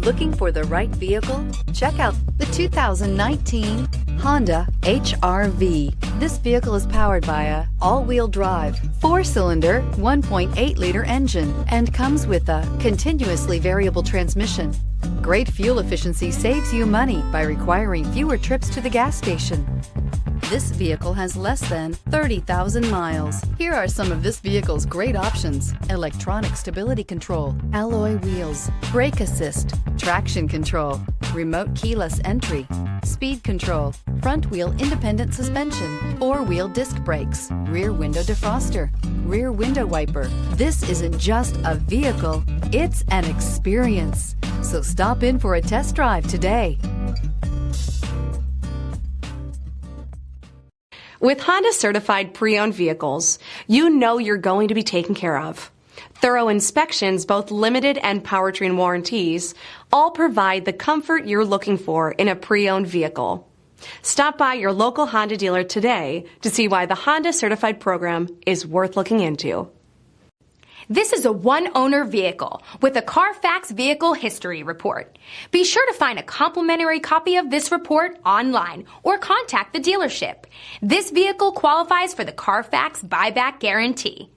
Looking for the right vehicle? Check out the 2019 Honda HR-V. This vehicle is powered by a all-wheel drive, 4-cylinder, 1.8-liter engine and comes with a continuously variable transmission. Great fuel efficiency saves you money by requiring fewer trips to the gas station. This vehicle has less than 30,000 miles. Here are some of this vehicle's great options: electronic stability control, alloy wheels, brake assist, traction control, remote keyless entry, speed control, front wheel independent suspension, 4-wheel disc brakes, rear window defroster, rear window wiper. This isn't just a vehicle, it's an experience. So stop in for a test drive today. With Honda certified pre-owned vehicles, you know you're going to be taken care of. Thorough inspections, both limited and powertrain warranties, all provide the comfort you're looking for in a pre-owned vehicle. Stop by your local Honda dealer today to see why the Honda certified program is worth looking into. This is a one-owner vehicle with a CARFAX Vehicle History Report. Be sure to find a complimentary copy of this report online or contact the dealership. This vehicle qualifies for the CARFAX Buyback Guarantee.